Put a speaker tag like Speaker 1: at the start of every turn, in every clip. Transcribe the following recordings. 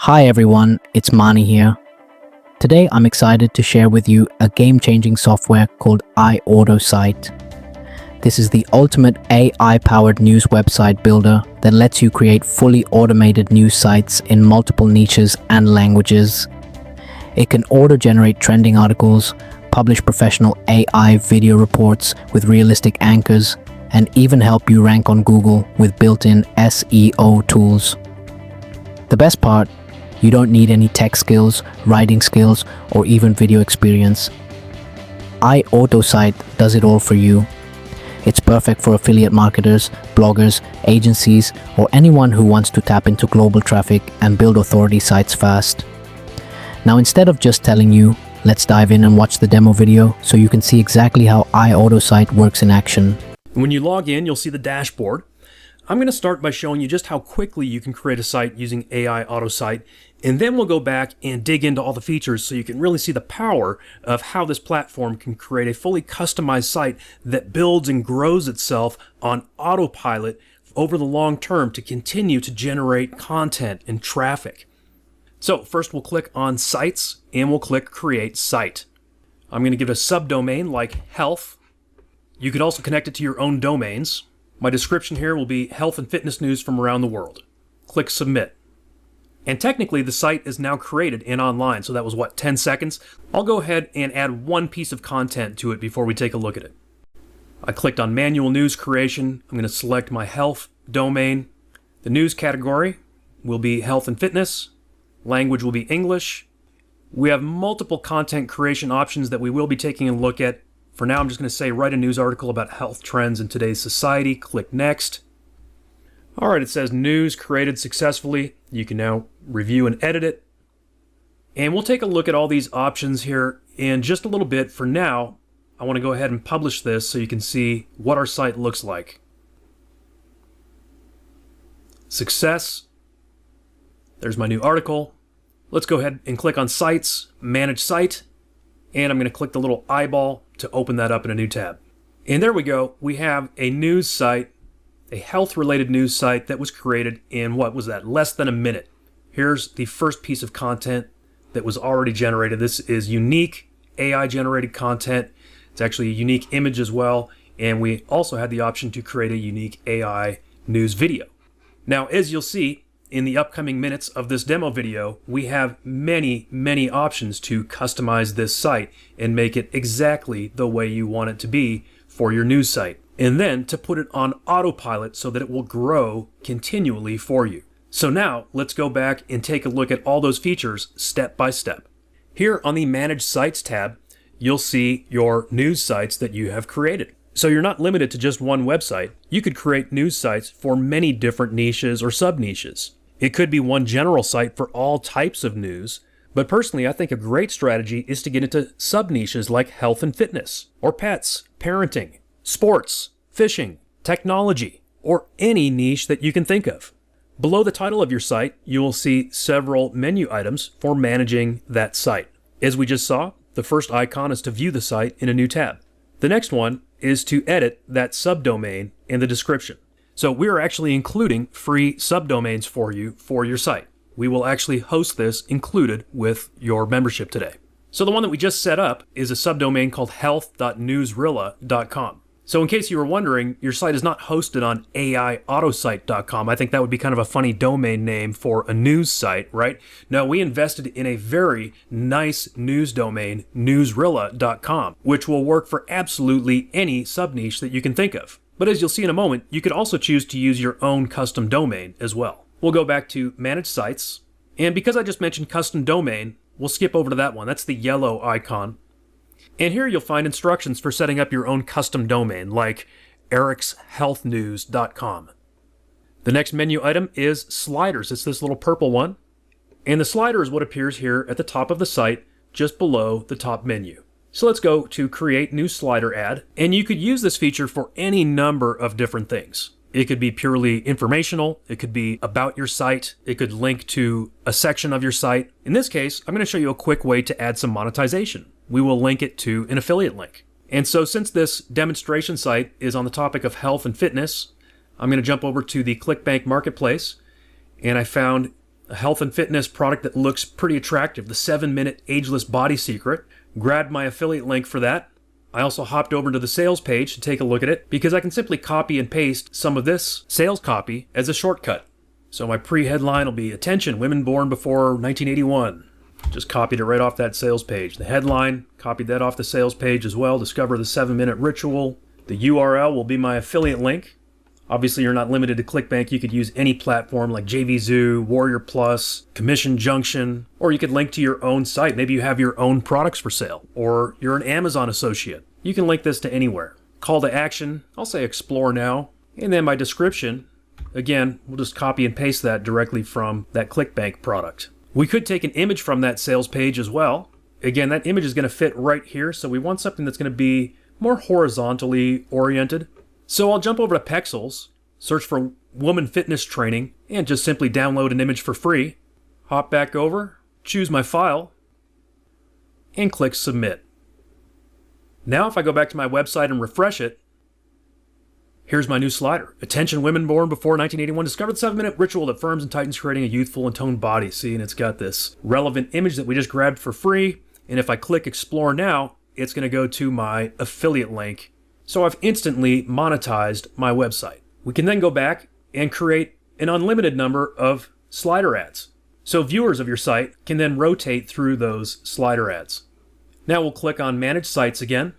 Speaker 1: Hi everyone, it's Mani here. Today I'm excited to share with you a game-changing software called AiAutoSite. This is the ultimate AI-powered news website builder that lets you create fully automated news sites in multiple niches and languages. It can auto-generate trending articles, publish professional AI video reports with realistic anchors, and even help you rank on Google with built-in SEO tools. The best part, you don't need any tech skills, writing skills, or even video experience. AiAutoSite does it all for you. It's perfect for affiliate marketers, bloggers, agencies, or anyone who wants to tap into global traffic and build authority sites fast. Now, instead of just telling you, let's dive in and watch the demo video so you can see exactly how AiAutoSite works in action.
Speaker 2: When you log in, you'll see the dashboard. I'm going to start by showing you just how quickly you can create a site using AiAutoSite, and then we'll go back and dig into all the features so you can really see the power of how this platform can create a fully customized site that builds and grows itself on autopilot over the long term to continue to generate content and traffic. So first we'll click on Sites and we'll click Create Site. I'm going to give it a subdomain like health. You could also connect it to your own domains. My description here will be health and fitness news from around the world. Click Submit. And technically the site is now created and online, so that was 10 seconds? I'll go ahead and add one piece of content to it before we take a look at it. I clicked on Manual News Creation. I'm going to select my health domain. The news category will be health and fitness. Language will be English. We have multiple content creation options that we will be taking a look at. For now, I'm just going to say write a news article about health trends in today's society. Click Next. All right, it says news created successfully. You can now review and edit it. And we'll take a look at all these options here in just a little bit. For now, I want to go ahead and publish this so you can see what our site looks like. Success. There's my new article. Let's go ahead and click on Sites, Manage Site. And I'm going to click the little eyeball to open that up in a new tab. And there we go. We have a news site, a health-related news site that was created in, less than a minute. Here's the first piece of content that was already generated. This is unique AI-generated content. It's actually a unique image as well. And we also had the option to create a unique AI news video. Now, as you'll see, in the upcoming minutes of this demo video, we have many options to customize this site and make it exactly the way you want it to be for your news site. And then to put it on autopilot so that it will grow continually for you. So now let's go back and take a look at all those features step by step. Here on the Manage Sites tab, you'll see your news sites that you have created. So you're not limited to just one website. You could create news sites for many different niches or sub-niches. It could be one general site for all types of news, but personally I think a great strategy is to get into sub-niches like health and fitness, or pets, parenting, sports, fishing, technology, or any niche that you can think of. Below the title of your site, you will see several menu items for managing that site. As we just saw, the first icon is to view the site in a new tab. The next one is to edit that subdomain in the description. So we're actually including free subdomains for you for your site. We will actually host this included with your membership today. So the one that we just set up is a subdomain called health.newsrilla.com. So in case you were wondering, your site is not hosted on AiAutoSite.com. I think that would be kind of a funny domain name for a news site, right? No, we invested in a very nice news domain, newsrilla.com, which will work for absolutely any sub-niche that you can think of. But as you'll see in a moment, you could also choose to use your own custom domain as well. We'll go back to Manage Sites. And because I just mentioned custom domain, we'll skip over to that one. That's the yellow icon. And here you'll find instructions for setting up your own custom domain, like ericshealthnews.com. The next menu item is sliders. It's this little purple one. And the slider is what appears here at the top of the site, just below the top menu. So let's go to Create New Slider Ad, and you could use this feature for any number of different things. It could be purely informational, it could be about your site, it could link to a section of your site. In this case, I'm going to show you a quick way to add some monetization. We will link it to an affiliate link. And so since this demonstration site is on the topic of health and fitness, I'm going to jump over to the ClickBank Marketplace, and I found a health and fitness product that looks pretty attractive, the 7-minute ageless body secret. Grabbed my affiliate link for that. I also hopped over to the sales page to take a look at it because I can simply copy and paste some of this sales copy as a shortcut. So my pre-headline will be "Attention, Women Born Before 1981." Just copied it right off that sales page. The headline, copied that off the sales page as well. Discover the 7-minute ritual. The URL will be my affiliate link. Obviously, you're not limited to ClickBank. You could use any platform like JVZoo, Warrior Plus, Commission Junction, or you could link to your own site. Maybe you have your own products for sale, or you're an Amazon associate. You can link this to anywhere. Call to action, I'll say explore now. And then my description, again, we'll just copy and paste that directly from that ClickBank product. We could take an image from that sales page as well. Again, that image is going to fit right here, so we want something that's going to be more horizontally oriented. So I'll jump over to Pexels, search for woman fitness training, and just simply download an image for free. Hop back over, choose my file, and click Submit. Now if I go back to my website and refresh it, here's my new slider. Attention, women born before 1981, discover the 7-minute ritual that firms and tightens creating a youthful and toned body. See, and it's got this relevant image that we just grabbed for free. And if I click Explore Now, it's going to go to my affiliate link. So I've instantly monetized my website. We can then go back and create an unlimited number of slider ads. So viewers of your site can then rotate through those slider ads. Now we'll click on Manage Sites again.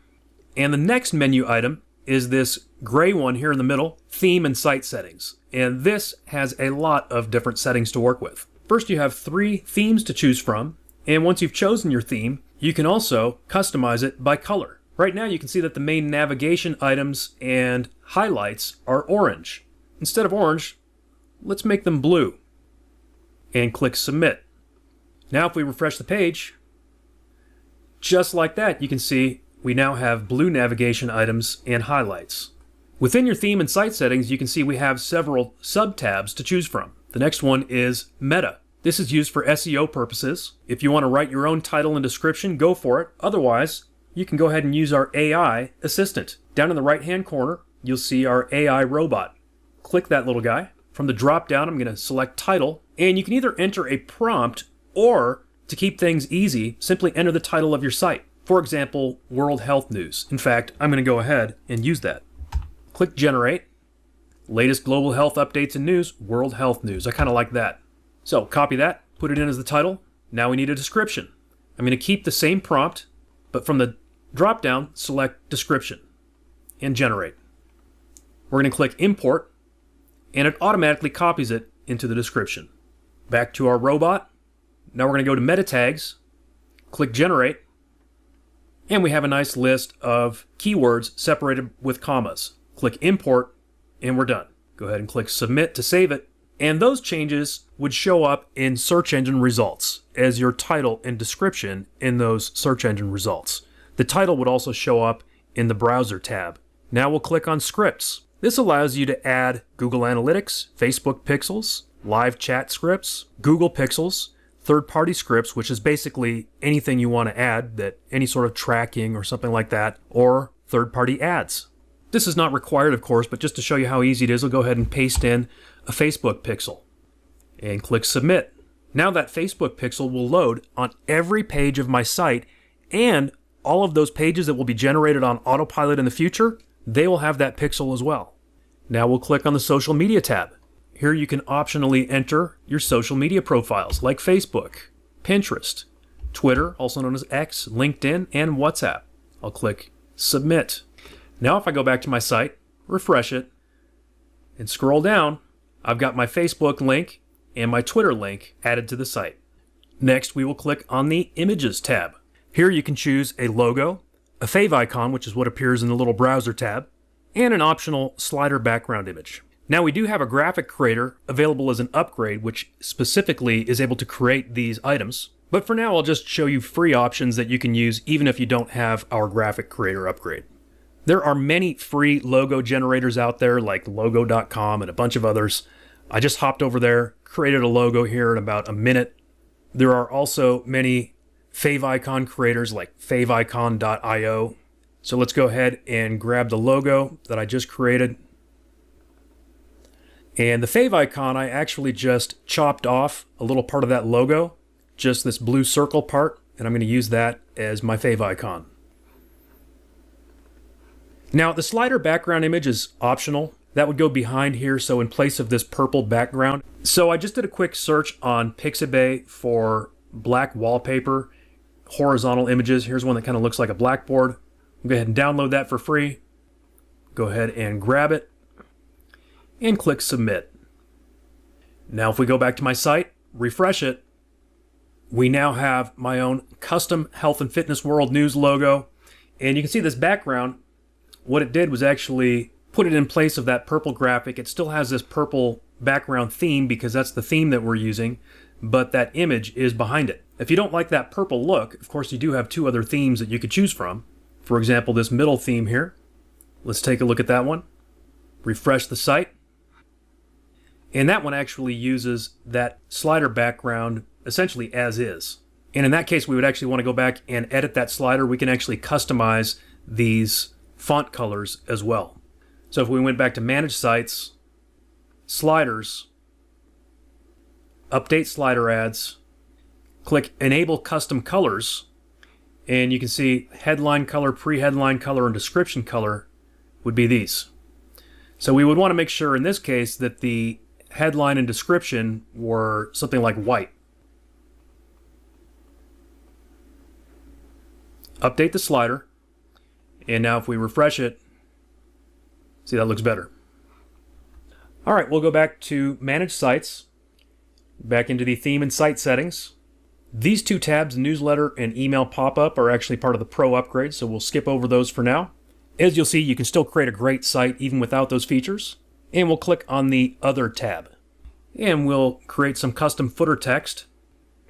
Speaker 2: And the next menu item is this gray one here in the middle, Theme and Site Settings. And this has a lot of different settings to work with. First, you have 3 themes to choose from. And once you've chosen your theme, you can also customize it by color. Right now you can see that the main navigation items and highlights are orange. Instead of orange, let's make them blue. And click Submit. Now if we refresh the page, just like that, you can see we now have blue navigation items and highlights. Within your theme and site settings, you can see we have several sub-tabs to choose from. The next one is Meta. This is used for SEO purposes. If you want to write your own title and description, go for it. Otherwise, you can go ahead and use our AI assistant. Down in the right-hand corner, you'll see our AI robot. Click that little guy. From the drop-down, I'm going to select title, and you can either enter a prompt or, to keep things easy, simply enter the title of your site. For example, World Health News. In fact, I'm going to go ahead and use that. Click Generate. Latest global health updates and news, World Health News. I kind of like that. So copy that, put it in as the title. Now we need a description. I'm going to keep the same prompt, but from the drop-down, select Description and Generate. We're going to click Import, and it automatically copies it into the description. Back to our robot. Now we're going to go to Meta Tags, click Generate, and we have a nice list of keywords separated with commas. Click Import, and we're done. Go ahead and click Submit to save it, and those changes would show up in search engine results as your title and description in those search engine results. The title would also show up in the Browser tab. Now we'll click on Scripts. This allows you to add Google Analytics, Facebook Pixels, live chat scripts, Google Pixels, third-party scripts, which is basically anything you want to add, that any sort of tracking or something like that, or third-party ads. This is not required, of course, but just to show you how easy it is, I'll go ahead and paste in a Facebook pixel and click Submit. Now that Facebook pixel will load on every page of my site, and all of those pages that will be generated on autopilot in the future, they will have that pixel as well. Now we'll click on the Social Media tab. Here you can optionally enter your social media profiles like Facebook, Pinterest, Twitter, also known as X, LinkedIn, and WhatsApp. I'll click Submit. Now if I go back to my site, refresh it, and scroll down, I've got my Facebook link and my Twitter link added to the site. Next, we will click on the Images tab. Here you can choose a logo, a favicon, which is what appears in the little browser tab, and an optional slider background image. Now we do have a graphic creator available as an upgrade, which specifically is able to create these items. But for now, I'll just show you free options that you can use even if you don't have our graphic creator upgrade. There are many free logo generators out there like logo.com and a bunch of others. I just hopped over there, created a logo here in about a minute. There are also many favicon creators like favicon.io. So let's go ahead and grab the logo that I just created. And the fave icon, I actually just chopped off a little part of that logo, just this blue circle part, and I'm going to use that as my fave icon. Now, the slider background image is optional. That would go behind here, so in place of this purple background. So I just did a quick search on Pixabay for black wallpaper, horizontal images. Here's one that kind of looks like a blackboard. Go ahead and download that for free. Go ahead and grab it and click Submit. Now if we go back to my site, refresh it, we now have my own custom Health and Fitness World News logo. And you can see this background. What it did was actually put it in place of that purple graphic. It still has this purple background theme because that's the theme that we're using, but that image is behind it. If you don't like that purple look, of course you do have two other themes that you could choose from. For example, this middle theme here. Let's take a look at that one. Refresh the site. And that one actually uses that slider background essentially as is. And in that case, we would actually want to go back and edit that slider. We can actually customize these font colors as well. So if we went back to Manage Sites, Sliders, Update Slider Ads, click Enable Custom Colors, and you can see headline color, pre-headline color, and description color would be these. So we would want to make sure in this case that the headline and description were something like white. Update the slider, and now if we refresh it, see, that looks better. All right, we'll go back to Manage Sites, back into the theme and site settings. These two tabs, newsletter and email pop-up, are actually part of the Pro upgrade, so we'll skip over those for now. As you'll see, you can still create a great site even without those features. And we'll click on the Other tab. And we'll create some custom footer text.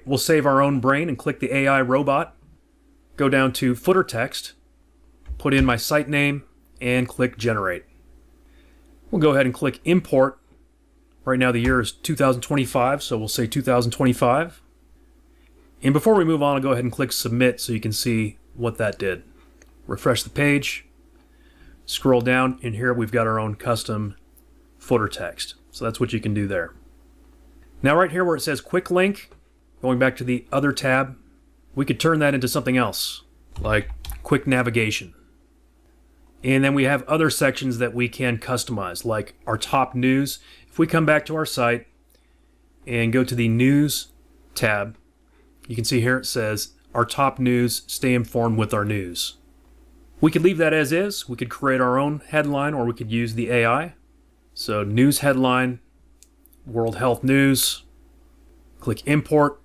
Speaker 2: We'll save our own brain and click the AI robot. Go down to Footer Text, put in my site name, and click Generate. We'll go ahead and click Import. Right now the year is 2025, so we'll say 2025. And before we move on, I'll go ahead and click Submit so you can see what that did. Refresh the page, scroll down, and here we've got our own custom footer text. So that's what you can do there. Now right here where it says Quick Link, going back to the Other tab, we could turn that into something else, like Quick Navigation. And then we have other sections that we can customize, like our top news. If we come back to our site and go to the News tab, you can see here it says, our top news, stay informed with our news. We could leave that as is. We could create our own headline, or we could use the AI. So news headline, World Health News, click Import.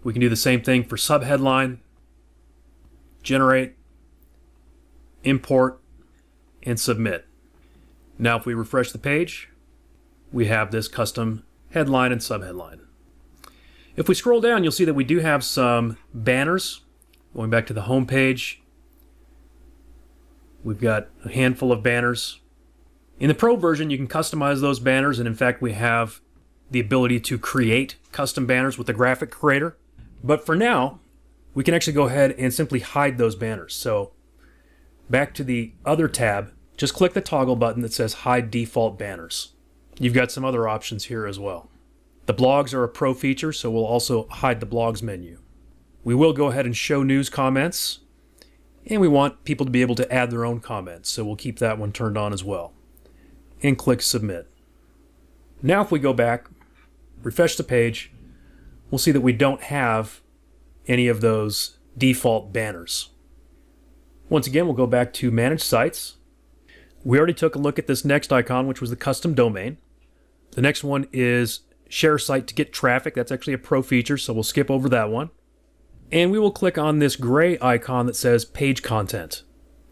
Speaker 2: We can do the same thing for subheadline, generate, import, and submit. Now if we refresh the page, we have this custom headline and subheadline. If we scroll down, you'll see that we do have some banners. Going back to the home page, we've got a handful of banners. In the Pro version, you can customize those banners, and in fact, we have the ability to create custom banners with the graphic creator. But for now, we can actually go ahead and simply hide those banners. So back to the Other tab, just click the toggle button that says Hide Default Banners. You've got some other options here as well. The blogs are a Pro feature, so we'll also hide the blogs menu. We will go ahead and show news comments, and we want people to be able to add their own comments, so we'll keep that one turned on as well. And click Submit. Now if we go back, refresh the page, we'll see that we don't have any of those default banners. Once again, we'll go back to Manage Sites. We already took a look at this next icon, which was the custom domain. The next one is Share Site to get traffic. That's actually a Pro feature, so we'll skip over that one. And we will click on this gray icon that says Page Content.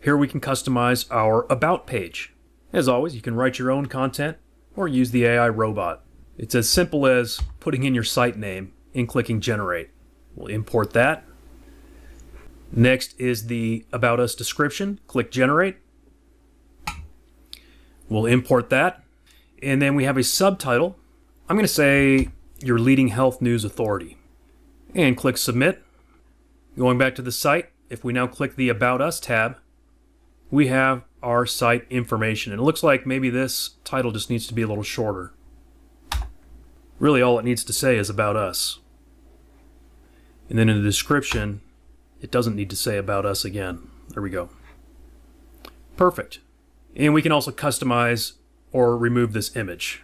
Speaker 2: Here we can customize our About page. As always, you can write your own content or use the AI robot. It's as simple as putting in your site name and clicking Generate. We'll import that. Next is the About Us description. Click Generate. We'll import that. And then we have a subtitle. I'm going to say your leading health news authority. And click Submit. Going back to the site, if we now click the About Us tab, we have our site information. And it looks like maybe this title just needs to be a little shorter. Really all it needs to say is about us. And then in the description, it doesn't need to say about us again. There we go. Perfect. And we can also customize or remove this image.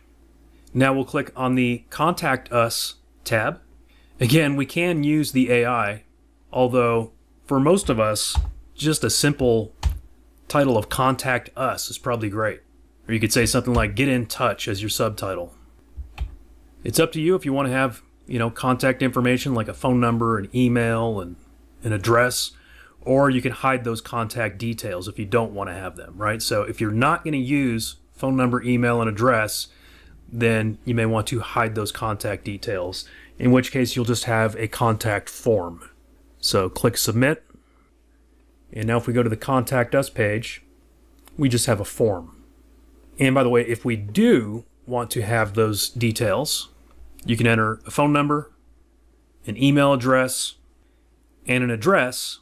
Speaker 2: Now we'll click on the Contact Us tab. Again, we can use the AI, although for most of us, just a simple title of Contact Us is probably great. Or you could say something like Get in Touch as your subtitle. It's up to you if you want to have, contact information like a phone number, an email, and an address, or you can hide those contact details if you don't want to have them, right? So if you're not going to use phone number, email, and address, then you may want to hide those contact details, in which case you'll just have a contact form. So click Submit, and now if we go to the Contact Us page, we just have a form. And by the way, if we do want to have those details, you can enter a phone number, an email address, and an address.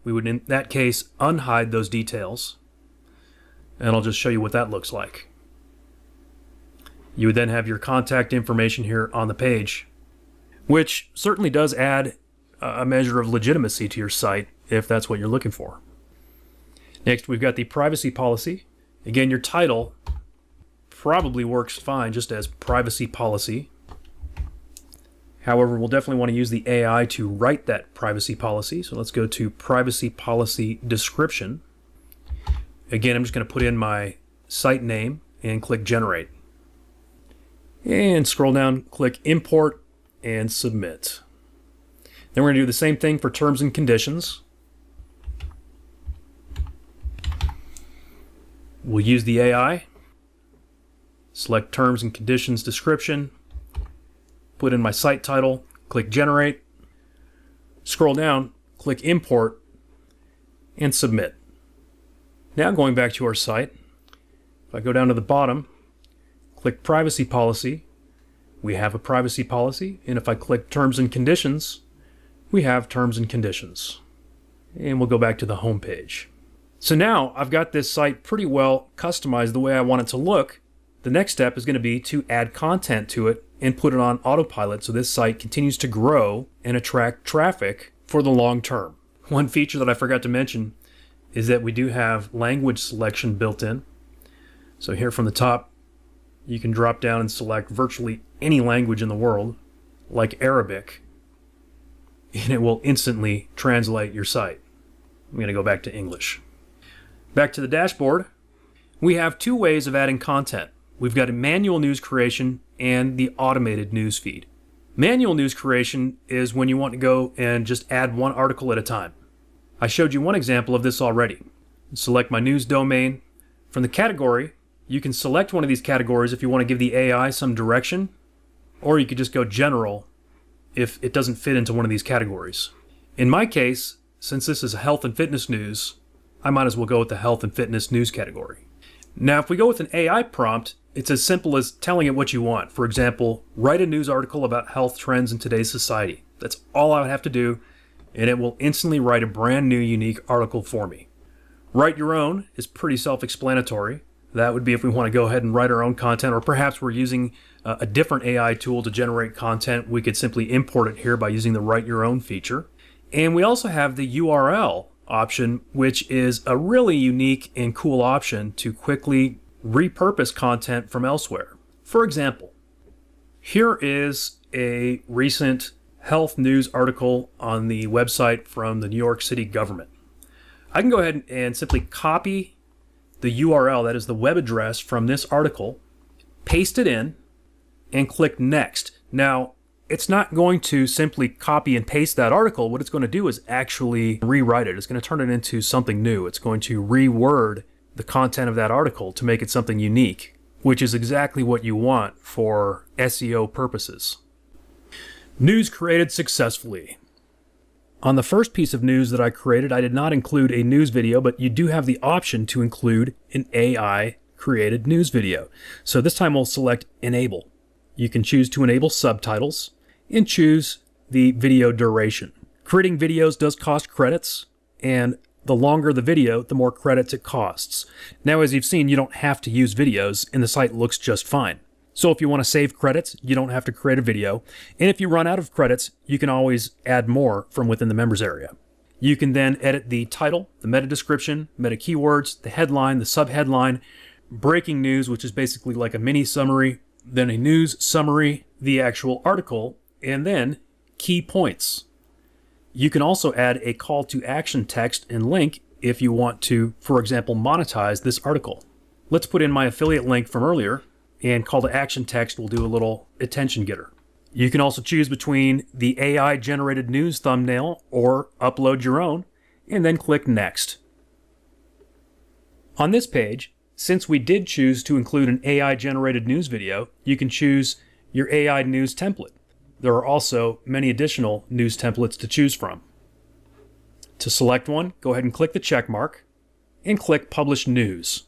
Speaker 2: We would, in that case, unhide those details, and I'll just show you what that looks like. You would then have your contact information here on the page, which certainly does add a measure of legitimacy to your site if that's what you're looking for. Next, we've got the privacy policy. Again, your title probably works fine just as privacy policy. However, we'll definitely want to use the AI to write that privacy policy. So let's go to privacy policy description. Again, I'm just going to put in my site name and click generate. And scroll down, click import and submit. Then we're going to do the same thing for terms and conditions. We'll use the AI, select terms and conditions description, put in my site title, click generate, scroll down, click import, and submit. Now going back to our site, if I go down to the bottom, click privacy policy, we have a privacy policy, and if I click terms and conditions, we have terms and conditions. And we'll go back to the home page. So now I've got this site pretty well customized the way I want it to look. The next step is going to be to add content to it and put it on autopilot so this site continues to grow and attract traffic for the long term. One feature that I forgot to mention is that we do have language selection built in. So here from the top, you can drop down and select virtually any language in the world, like Arabic, and it will instantly translate your site. I'm going to go back to English. Back to the dashboard, we have two ways of adding content. We've got a manual news creation and the automated news feed. Manual news creation is when you want to go and just add one article at a time. I showed you one example of this already. Select my news domain. From the category, you can select one of these categories if you want to give the AI some direction, or you could just go general if it doesn't fit into one of these categories. In my case, since this is health and fitness news, I might as well go with the health and fitness news category. Now, if we go with an AI prompt, it's as simple as telling it what you want. For example, write a news article about health trends in today's society. That's all I would have to do, and it will instantly write a brand new, unique article for me. Write your own is pretty self-explanatory. That would be if we want to go ahead and write our own content, or perhaps we're using a different AI tool to generate content. We could simply import it here by using the Write Your Own feature. And we also have the URL option, which is a really unique and cool option to quickly repurpose content from elsewhere. For example, here is a recent health news article on the website from the New York City government. I can go ahead and simply copy the URL, that is the web address from this article, paste it in, and click Next. Now, it's not going to simply copy and paste that article. What it's going to do is actually rewrite it. It's going to turn it into something new. It's going to reword the content of that article to make it something unique, which is exactly what you want for SEO purposes. News created successfully. On the first piece of news that I created, I did not include a news video, but you do have the option to include an AI created news video. So this time we'll select Enable. You can choose to enable subtitles and choose the video duration. Creating videos does cost credits, and the longer the video, the more credits it costs. Now, as you've seen, you don't have to use videos, and the site looks just fine. So if you want to save credits, you don't have to create a video. And if you run out of credits, you can always add more from within the members area. You can then edit the title, the meta description, meta keywords, the headline, the subheadline, breaking news, which is basically like a mini summary, then a news summary, the actual article, and then key points. You can also add a call to action text and link if you want to, for example, monetize this article. Let's put in my affiliate link from earlier, and call to action text will do a little attention getter. You can also choose between the AI generated news thumbnail or upload your own, and then click next. On this page, since we did choose to include an AI generated news video, you can choose your AI news template. There are also many additional news templates to choose from. To select one, go ahead and click the check mark and click Publish News.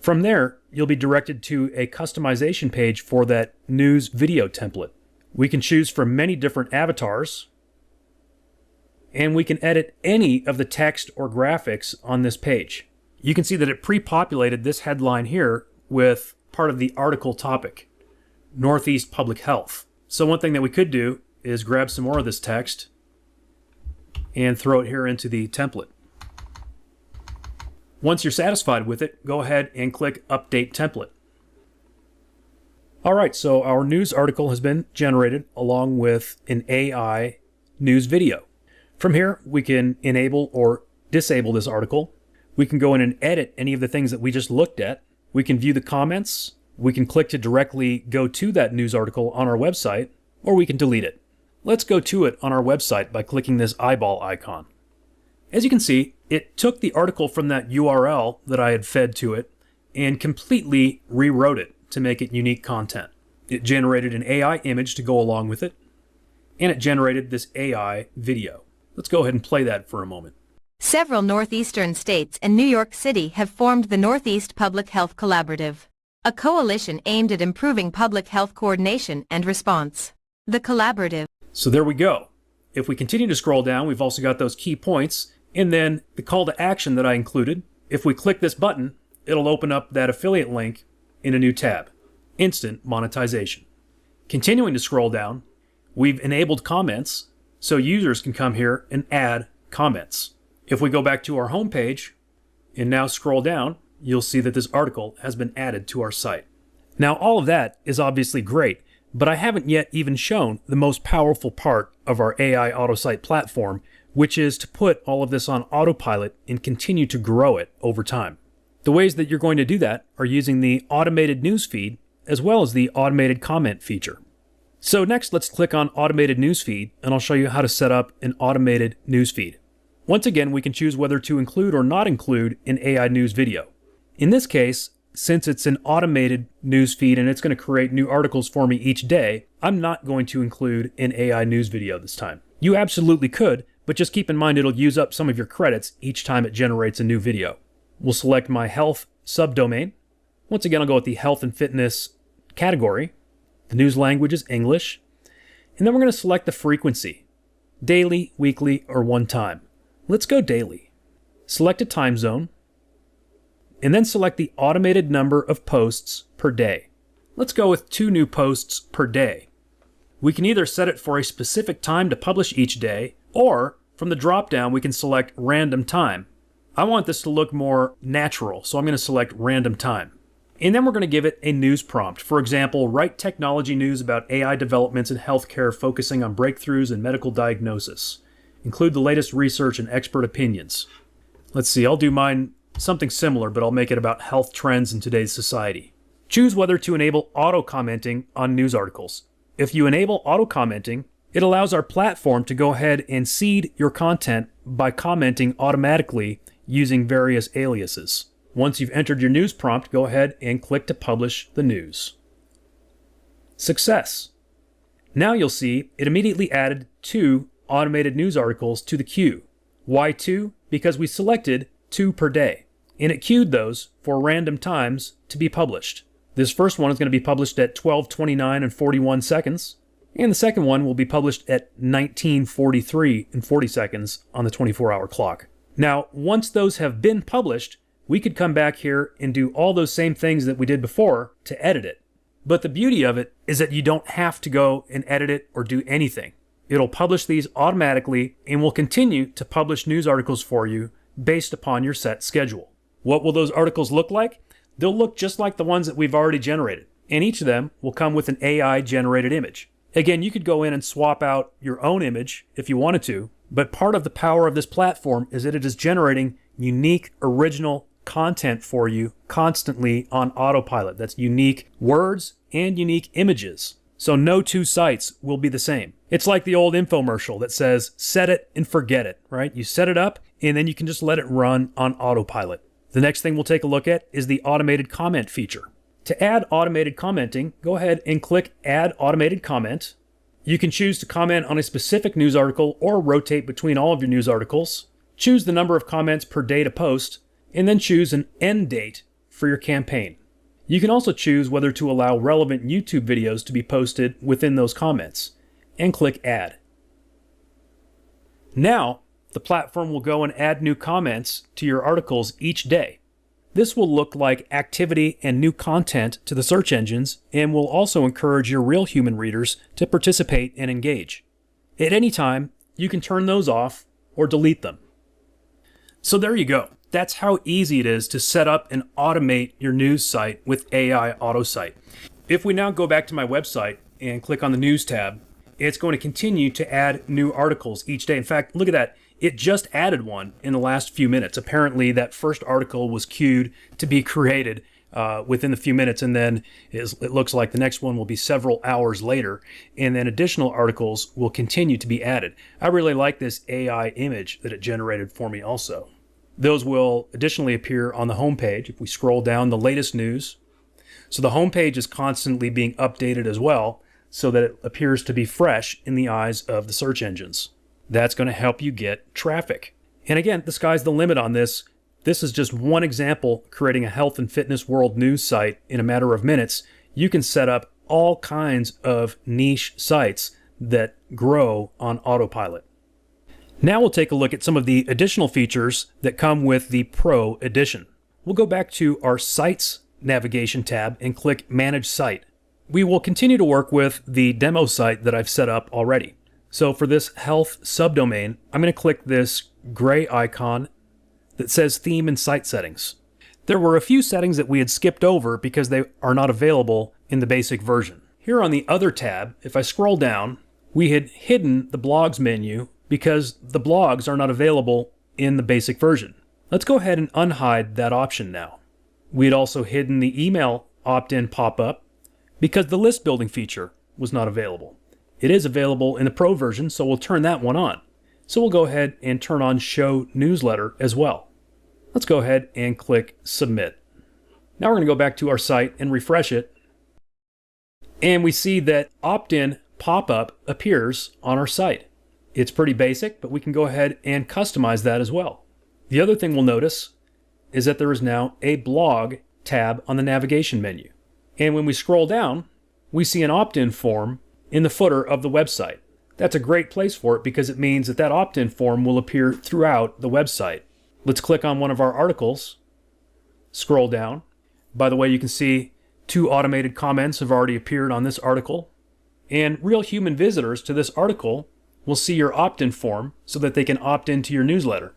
Speaker 2: From there, you'll be directed to a customization page for that news video template. We can choose from many different avatars, and we can edit any of the text or graphics on this page. You can see that it pre-populated this headline here with part of the article topic, Northeast Public Health. So one thing that we could do is grab some more of this text and throw it here into the template. Once you're satisfied with it, go ahead and click Update Template. All right, so our news article has been generated along with an AI news video. From here, we can enable or disable this article. We can go in and edit any of the things that we just looked at. We can view the comments. We can click to directly go to that news article on our website, or we can delete it. Let's go to it on our website by clicking this eyeball icon. As you can see, it took the article from that URL that I had fed to it and completely rewrote it to make it unique content. It generated an AI image to go along with it, and it generated this AI video. Let's go ahead and play that for a moment.
Speaker 3: Several northeastern states and New York City have formed the Northeast Public Health Collaborative, a coalition aimed at improving public health coordination and response. The collaborative.
Speaker 2: So there we go. If we continue to scroll down, we've also got those key points, and then the call to action that I included. If we click this button, it'll open up that affiliate link in a new tab, Instant Monetization. Continuing to scroll down, we've enabled comments, so users can come here and add comments. If we go back to our home page and now scroll down, you'll see that this article has been added to our site. Now, all of that is obviously great, but I haven't yet even shown the most powerful part of our AiAutoSite platform, which is to put all of this on autopilot and continue to grow it over time. The ways that you're going to do that are using the automated newsfeed as well as the automated comment feature. So next, let's click on Automated Newsfeed, and I'll show you how to set up an automated newsfeed. Once again, we can choose whether to include or not include an AI news video. In this case, since it's an automated newsfeed and it's going to create new articles for me each day, I'm not going to include an AI news video this time. You absolutely could, but just keep in mind it'll use up some of your credits each time it generates a new video. We'll select my health subdomain. Once again, I'll go with the health and fitness category. The news language is English. And then we're going to select the frequency, daily, weekly, or one time. Let's go daily. Select a time zone, and then select the automated number of posts per day. Let's go with 2 new posts per day. We can either set it for a specific time to publish each day, or from the drop-down we can select random time. I want this to look more natural, so I'm going to select random time. And then we're going to give it a news prompt. For example, write technology news about AI developments in healthcare focusing on breakthroughs in medical diagnosis. Include the latest research and expert opinions. Let's see, I'll do mine something similar, but I'll make it about health trends in today's society. Choose whether to enable auto-commenting on news articles. If you enable auto-commenting, it allows our platform to go ahead and seed your content by commenting automatically using various aliases. Once you've entered your news prompt, go ahead and click to publish the news. Success. Now you'll see it immediately added 2 automated news articles to the queue. Why 2? Because we selected 2 per day, and it queued those for random times to be published. This first one is going to be published at 12:29 and 41 seconds, and the second one will be published at 19:43 and 40 seconds on the 24-hour clock. Now, once those have been published, we could come back here and do all those same things that we did before to edit it. But the beauty of it is that you don't have to go and edit it or do anything. It'll publish these automatically and will continue to publish news articles for you based upon your set schedule. What will those articles look like? They'll look just like the ones that we've already generated, and each of them will come with an AI-generated image. Again, you could go in and swap out your own image if you wanted to, but part of the power of this platform is that it is generating unique, original content for you constantly on autopilot. That's unique words and unique images. So no two sites will be the same. It's like the old infomercial that says, set it and forget it, right? You set it up and then you can just let it run on autopilot. The next thing we'll take a look at is the automated comment feature. To add automated commenting, go ahead and click Add Automated Comment. You can choose to comment on a specific news article or rotate between all of your news articles. Choose the number of comments per day to post, and then choose an end date for your campaign. You can also choose whether to allow relevant YouTube videos to be posted within those comments, and click Add. Now, the platform will go and add new comments to your articles each day. This will look like activity and new content to the search engines and will also encourage your real human readers to participate and engage. At any time, you can turn those off or delete them. So there you go. That's how easy it is to set up and automate your news site with AiAutoSite. If we now go back to my website and click on the News tab, it's going to continue to add new articles each day. In fact, look at that. It just added one in the last few minutes. Apparently, that first article was queued to be created within a few minutes, and then it looks like the next one will be several hours later, and then additional articles will continue to be added. I really like this AI image that it generated for me also. Those will additionally appear on the homepage if we scroll down the latest news. So the homepage is constantly being updated as well, so that it appears to be fresh in the eyes of the search engines. That's going to help you get traffic. And again, the sky's the limit on this. This is just one example, creating a health and fitness world news site in a matter of minutes. You can set up all kinds of niche sites that grow on autopilot. Now we'll take a look at some of the additional features that come with the Pro Edition. We'll go back to our Sites navigation tab and click Manage Site. We will continue to work with the demo site that I've set up already. So for this health subdomain, I'm going to click this gray icon that says Theme and Site Settings. There were a few settings that we had skipped over because they are not available in the basic version. Here on the Other tab, if I scroll down, we had hidden the Blogs menu because the blogs are not available in the basic version. Let's go ahead and unhide that option now. We had also hidden the email opt-in pop-up because the list building feature was not available. It is available in the Pro version, so we'll turn that one on. So we'll go ahead and turn on Show Newsletter as well. Let's go ahead and click Submit. Now we're going to go back to our site and refresh it. And we see that opt-in pop-up appears on our site. It's pretty basic, but we can go ahead and customize that as well. The other thing we'll notice is that there is now a blog tab on the navigation menu. And when we scroll down, we see an opt-in form in the footer of the website. That's a great place for it because it means that that opt-in form will appear throughout the website. Let's click on one of our articles, scroll down. By the way, you can see 2 automated comments have already appeared on this article. And real human visitors to this article will see your opt-in form so that they can opt into your newsletter,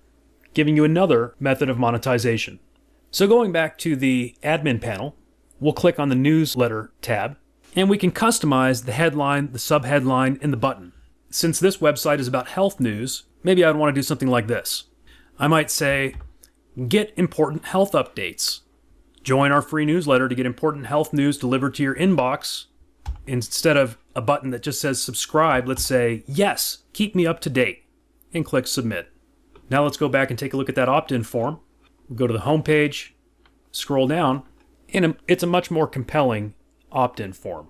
Speaker 2: giving you another method of monetization. So going back to the admin panel, we'll click on the Newsletter tab, and we can customize the headline, the subheadline, and the button. Since this website is about health news, maybe I'd want to do something like this. I might say, get important health updates. Join our free newsletter to get important health news delivered to your inbox. Instead of a button that just says subscribe, let's say, yes, keep me up to date, and click Submit. Now let's go back and take a look at that opt-in form. We'll go to the home page, scroll down, and it's a much more compelling opt-in form.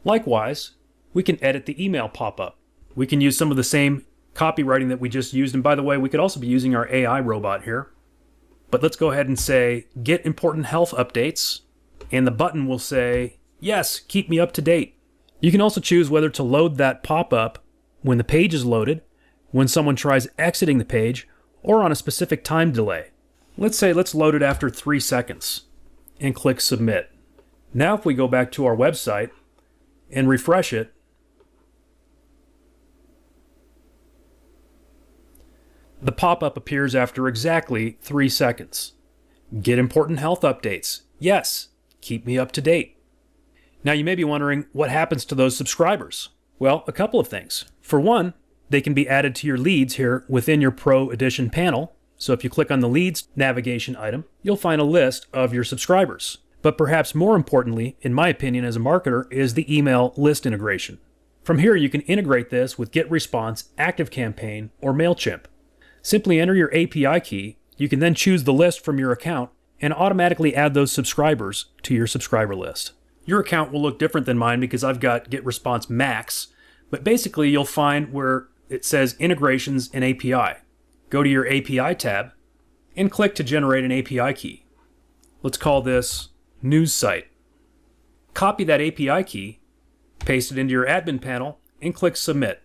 Speaker 2: Likewise, we can edit the email pop-up. We can use some of the same copywriting that we just used, and by the way, we could also be using our AI robot here. But let's go ahead and say, get important health updates, and the button will say, yes, keep me up to date. You can also choose whether to load that pop-up when the page is loaded, when someone tries exiting the page, or on a specific time delay. Let's load it after 3 seconds and click submit. Now if we go back to our website and refresh it, the pop-up appears after exactly 3 seconds. Get important health updates. Yes, keep me up to date. Now you may be wondering what happens to those subscribers. Well, a couple of things. For one, they can be added to your leads here within your Pro Edition panel. So if you click on the leads navigation item, you'll find a list of your subscribers. But perhaps more importantly, in my opinion as a marketer, is the email list integration. From here, you can integrate this with GetResponse, ActiveCampaign, or MailChimp. Simply enter your API key. You can then choose the list from your account and automatically add those subscribers to your subscriber list. Your account will look different than mine because I've got GetResponse Max, but basically you'll find where it says Integrations and API. Go to your API tab and click to generate an API key. Let's call this News Site. Copy that API key, paste it into your admin panel, and click Submit.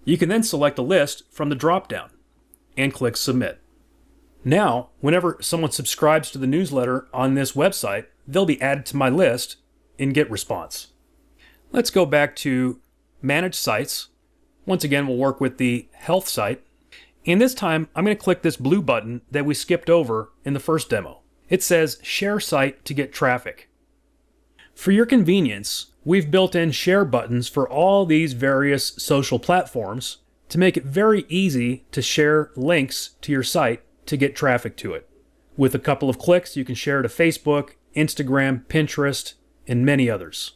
Speaker 2: You can then select a list from the drop-down and click Submit. Now, whenever someone subscribes to the newsletter on this website, they'll be added to my list in GetResponse. Let's go back to Manage Sites. Once again, we'll work with the Health site. And this time, I'm going to click this blue button that we skipped over in the first demo. It says Share Site to get traffic. For your convenience, we've built in share buttons for all these various social platforms to make it very easy to share links to your site to get traffic to it. With a couple of clicks, you can share to Facebook, Instagram, Pinterest, and many others.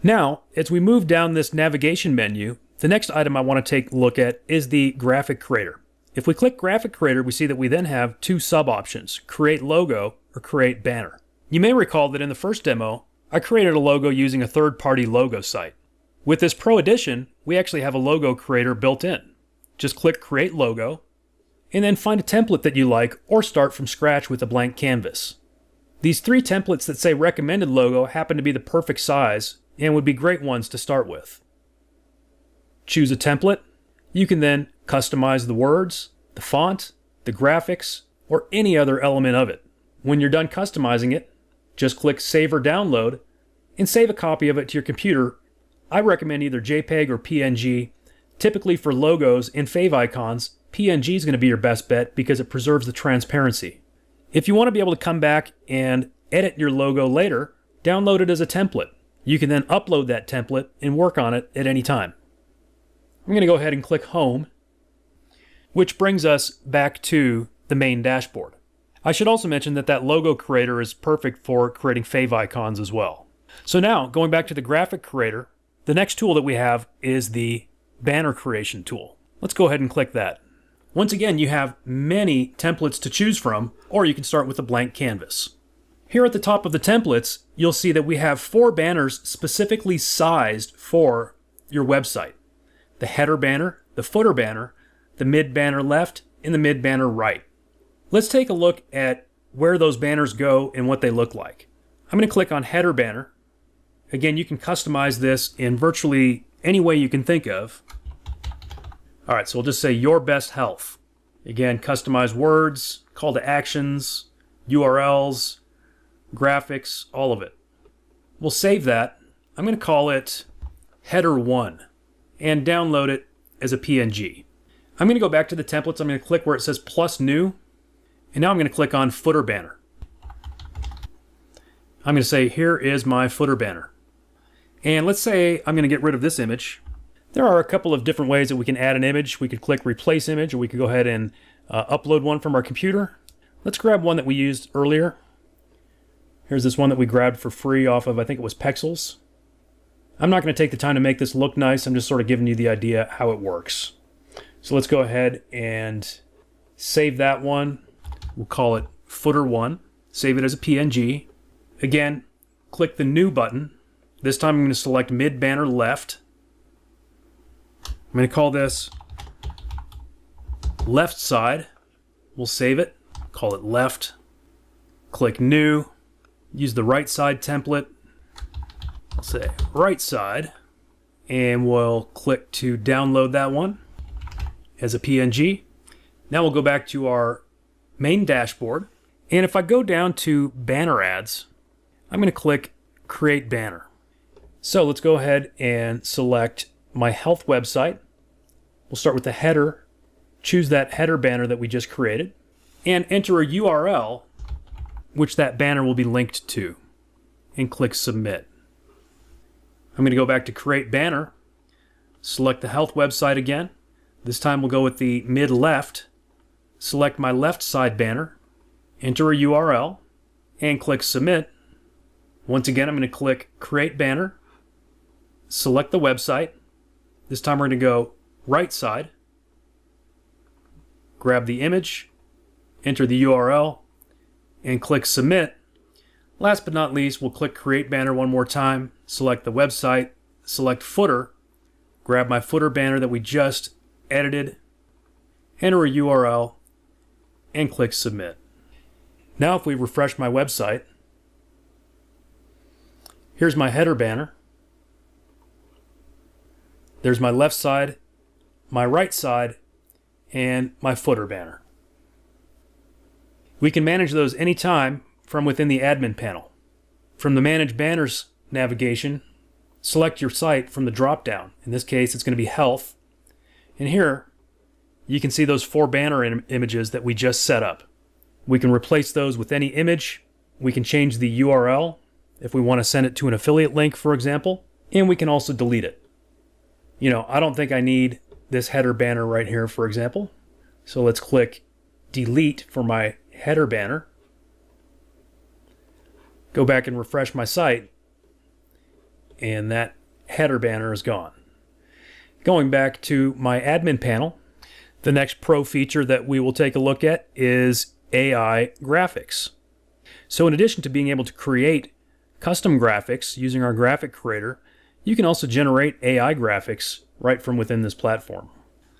Speaker 2: Now, as we move down this navigation menu, the next item I want to take a look at is the Graphic Creator. If we click Graphic Creator, we see that we then have two sub-options, Create Logo or Create Banner. You may recall that in the first demo, I created a logo using a third-party logo site. With this Pro Edition, we actually have a logo creator built in. Just click Create Logo, and then find a template that you like or start from scratch with a blank canvas. These 3 templates that say recommended logo happen to be the perfect size and would be great ones to start with. Choose a template. You can then customize the words, the font, the graphics, or any other element of it. When you're done customizing it, just click Save or Download and save a copy of it to your computer. I recommend either JPEG or PNG. Typically for logos and fave icons, PNG is going to be your best bet because it preserves the transparency. If you want to be able to come back and edit your logo later, download it as a template. You can then upload that template and work on it at any time. I'm going to go ahead and click Home, which brings us back to the main dashboard. I should also mention that that logo creator is perfect for creating fave icons as well. So now, going back to the graphic creator, the next tool that we have is the banner creation tool. Let's go ahead and click that. Once again, you have many templates to choose from, or you can start with a blank canvas. Here at the top of the templates, you'll see that we have 4 banners specifically sized for your website. The header banner, the footer banner, the mid banner left, and the mid banner right. Let's take a look at where those banners go and what they look like. I'm going to click on header banner. Again, you can customize this in virtually any way you can think of. All right, so we'll just say your best health. Again, customize words, call to actions, URLs, graphics, all of it. We'll save that. I'm going to call it header 1 and download it as a PNG. I'm going to go back to the templates. I'm going to click where it says plus new. And now I'm going to click on footer banner. I'm going to say, here is my footer banner. And let's say I'm going to get rid of this image. There are a couple of different ways that we can add an image. We could click replace image, or we could go ahead and upload one from our computer. Let's grab one that we used earlier. Here's this one that we grabbed for free off of, I think it was Pexels. I'm not going to take the time to make this look nice. I'm just sort of giving you the idea how it works. So let's go ahead and save that one. We'll call it footer 1. Save it as a PNG. Again, click the new button. This time I'm going to select mid banner left. I'm going to call this left side. We'll save it. Call it left. Click new. Use the right side template. I'll say right side. And we'll click to download that one as a PNG. Now we'll go back to our main dashboard. And if I go down to banner ads, I'm going to click Create Banner. So let's go ahead and select my health website. We'll start with the header, choose that header banner that we just created, and enter a URL which that banner will be linked to, and click Submit. I'm going to go back to Create Banner, select the health website again. This time we'll go with the mid-left, select my left side banner, enter a URL, and click Submit. Once again, I'm going to click Create Banner, select the website. This time we're going to go right side, grab the image, enter the URL, and click Submit. Last but not least, we'll click Create Banner one more time, select the website, select Footer, grab my footer banner that we just edited, enter a URL, and click Submit. Now if we refresh my website, here's my header banner. There's my left side, my right side, and my footer banner. We can manage those anytime from within the admin panel. From the Manage Banners navigation, select your site from the drop-down. In this case, it's going to be Health. And here, you can see those 4 banner images that we just set up. We can replace those with any image. We can change the URL if we want to send it to an affiliate link, for example. And we can also delete it. You know, I don't think I need this header banner right here, for example. So let's click Delete for my header banner. Go back and refresh my site, and that header banner is gone. Going back to my admin panel, the next pro feature that we will take a look at is AI graphics. So in addition to being able to create custom graphics using our graphic creator, you can also generate AI graphics right from within this platform.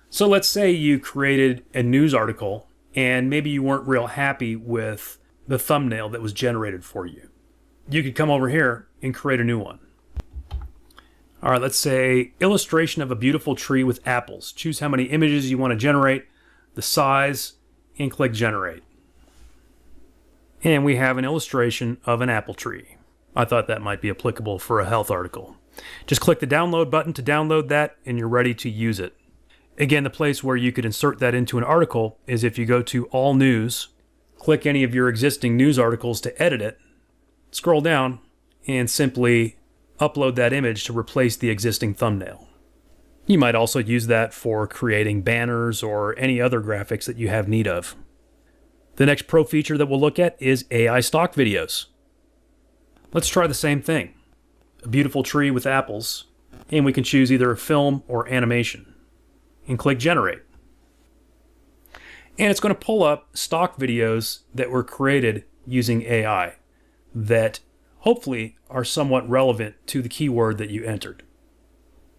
Speaker 2: So let's say you created a news article and maybe you weren't real happy with the thumbnail that was generated for you. You could come over here and create a new one. All right, let's say illustration of a beautiful tree with apples. Choose how many images you want to generate, the size, and click Generate. And we have an illustration of an apple tree. I thought that might be applicable for a health article. Just click the download button to download that, and you're ready to use it. Again, the place where you could insert that into an article is if you go to All News, click any of your existing news articles to edit it, scroll down, and simply upload that image to replace the existing thumbnail. You might also use that for creating banners or any other graphics that you have need of. The next pro feature that we'll look at is AI stock videos. Let's try the same thing. A beautiful tree with apples, and we can choose either a film or animation, and click Generate. And it's going to pull up stock videos that were created using AI that hopefully are somewhat relevant to the keyword that you entered.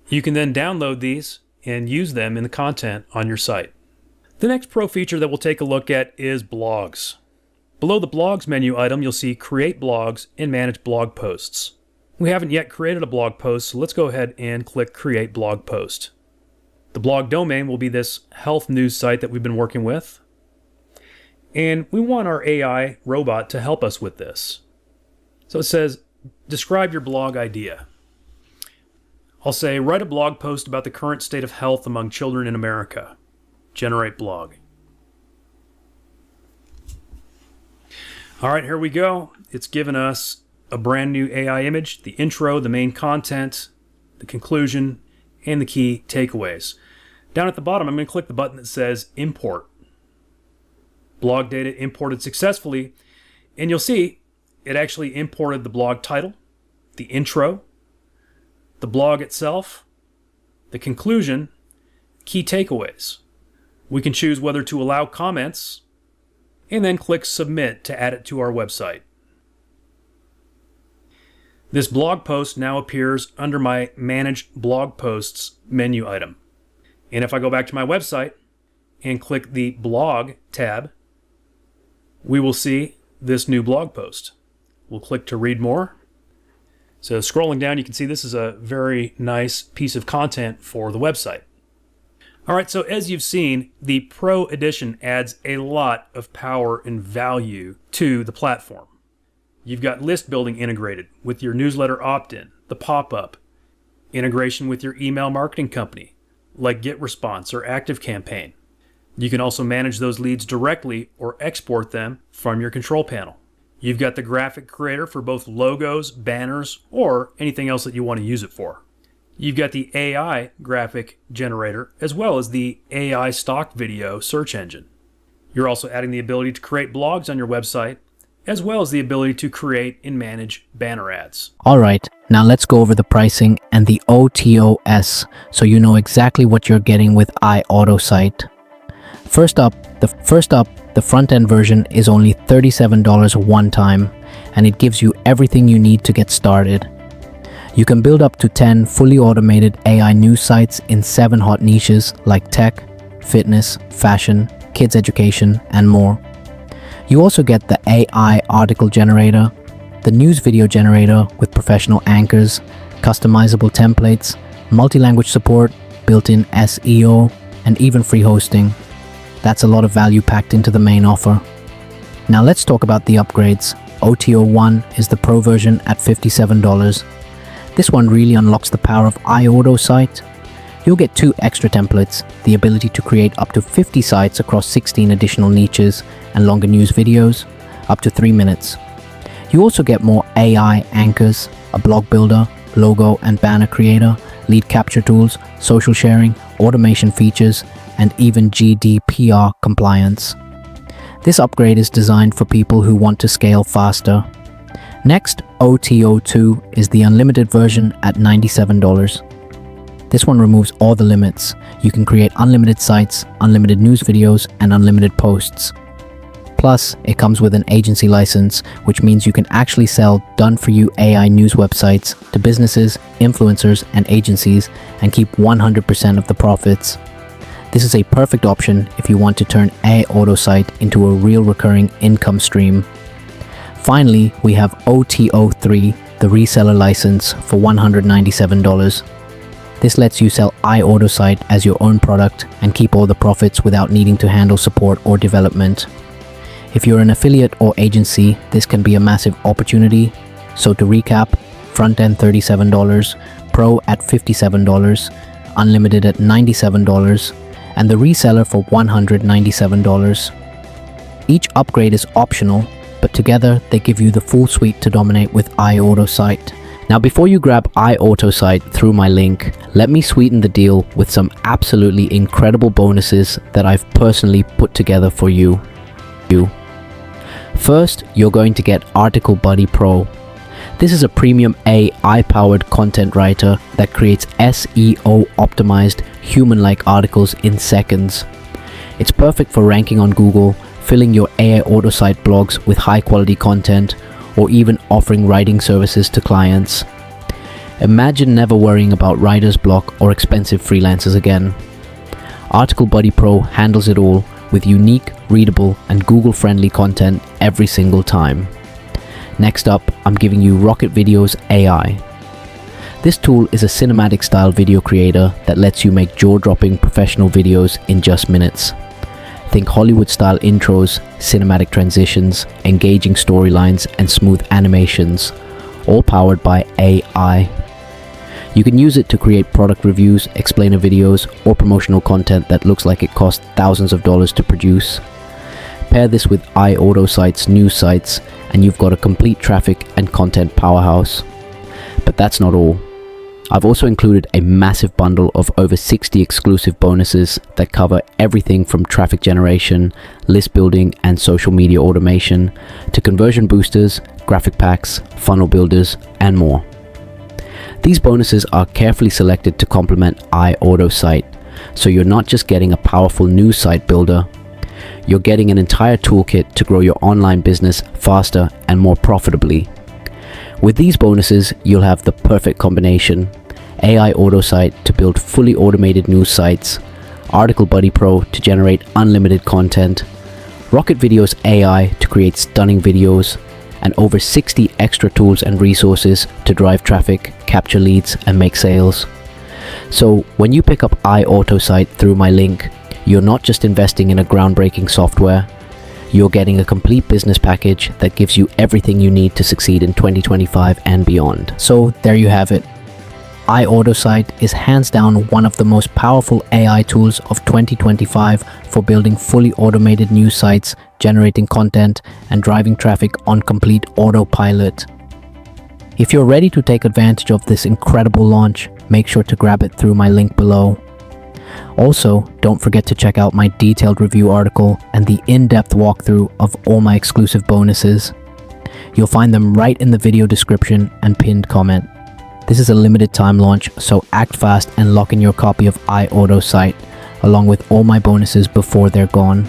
Speaker 2: You can then download these and use them in the content on your site. The next pro feature that we'll take a look at is blogs. Below the blogs menu item, you'll see Create Blogs and Manage Blog Posts. We haven't yet created a blog post, so let's go ahead and click Create Blog Post. The blog domain will be this health news site that we've been working with. And we want our AI robot to help us with this. So it says, describe your blog idea. I'll say, write a blog post about the current state of health among children in America. Generate blog. All right, here we go. It's given us a brand new AI image, the intro, the main content, the conclusion, and the key takeaways. Down at the bottom, I'm going to click the button that says Import. Blog data imported successfully, and you'll see it actually imported the blog title, the intro, the blog itself, the conclusion, key takeaways. We can choose whether to allow comments, and then click Submit to add it to our website. This blog post now appears under my Manage Blog Posts menu item. And if I go back to my website and click the Blog tab, we will see this new blog post. We'll click to read more. So scrolling down, you can see this is a very nice piece of content for the website. All right, so as you've seen, the Pro Edition adds a lot of power and value to the platform. You've got list building integrated with your newsletter opt-in, the pop-up, integration with your email marketing company, like GetResponse or ActiveCampaign. You can also manage those leads directly or export them from your control panel. You've got the graphic creator for both logos, banners, or anything else that you want to use it for. You've got the AI graphic generator, as well as the AI stock video search engine. You're also adding the ability to create blogs on your website, as well as the ability to create and manage banner ads.
Speaker 1: Alright, now let's go over the pricing and the OTOs so you know exactly what you're getting with AiAutoSite. First up, the front-end version is only $37 one time, and it gives you everything you need to get started. You can build up to 10 fully automated AI news sites in 7 hot niches like tech, fitness, fashion, kids education, and more. You also get the AI article generator, the news video generator with professional anchors, customizable templates, multi-language support, built-in SEO, and even free hosting. That's a lot of value packed into the main offer. Now let's talk about the upgrades. OTO 1 is the Pro version at $57. This one really unlocks the power of AiAutoSite. You'll get 2 extra templates, the ability to create up to 50 sites across 16 additional niches, and longer news videos, up to 3 minutes. You also get more AI anchors, a blog builder, logo and banner creator, lead capture tools, social sharing, automation features, and even GDPR compliance. This upgrade is designed for people who want to scale faster. Next, OTO 2 is the unlimited version at $97. This one removes all the limits. You can create unlimited sites, unlimited news videos, and unlimited posts. Plus, it comes with an agency license, which means you can actually sell done-for-you AI news websites to businesses, influencers, and agencies and keep 100% of the profits. This is a perfect option if you want to turn AiAutoSite into a real recurring income stream. Finally, we have OTO 3, the reseller license, for $197. This lets you sell AiAutoSite as your own product and keep all the profits without needing to handle support or development. If you're an affiliate or agency, this can be a massive opportunity. So to recap, front end $37, Pro at $57, Unlimited at $97, and the reseller for $197. Each upgrade is optional, but together they give you the full suite to dominate with AiAutoSite. Now before you grab AiAutoSite through my link, let me sweeten the deal with some absolutely incredible bonuses that I've personally put together for you. First, you're going to get Article Buddy Pro. This is a premium AI-powered content writer that creates SEO-optimized, human-like articles in seconds. It's perfect for ranking on Google, filling your AiAutoSite blogs with high-quality content, or even offering writing services to clients. Imagine never worrying about writer's block or expensive freelancers again. Article Buddy Pro handles it all with unique, readable, and Google-friendly content every single time. Next up, I'm giving you Rocket Videos AI. This tool is a cinematic-style video creator that lets you make jaw-dropping professional videos in just minutes. Think Hollywood-style intros, cinematic transitions, engaging storylines, and smooth animations, all powered by AI. You can use it to create product reviews, explainer videos, or promotional content that looks like it costs thousands of dollars to produce. Pair this with AiAutoSite's news sites, and you've got a complete traffic and content powerhouse. But that's not all. I've also included a massive bundle of over 60 exclusive bonuses that cover everything from traffic generation, list building, and social media automation, to conversion boosters, graphic packs, funnel builders, and more. These bonuses are carefully selected to complement AiAutoSite, so you're not just getting a powerful news site builder, you're getting an entire toolkit to grow your online business faster and more profitably. With these bonuses, you'll have the perfect combination: AiAutoSite to build fully automated news sites, Article Buddy Pro to generate unlimited content, Rocket Videos AI to create stunning videos, and over 60 extra tools and resources to drive traffic, capture leads, and make sales. So when you pick up AiAutoSite through my link, you're not just investing in a groundbreaking software, you're getting a complete business package that gives you everything you need to succeed in 2025 and beyond. So there you have it. AiAutoSite is hands down one of the most powerful AI tools of 2025 for building fully automated news sites, generating content, and driving traffic on complete autopilot. If you're ready to take advantage of this incredible launch, make sure to grab it through my link below. Also, don't forget to check out my detailed review article and the in-depth walkthrough of all my exclusive bonuses. You'll find them right in the video description and pinned comment. This is a limited time launch, so act fast and lock in your copy of AiAutoSite, along with all my bonuses before they're gone.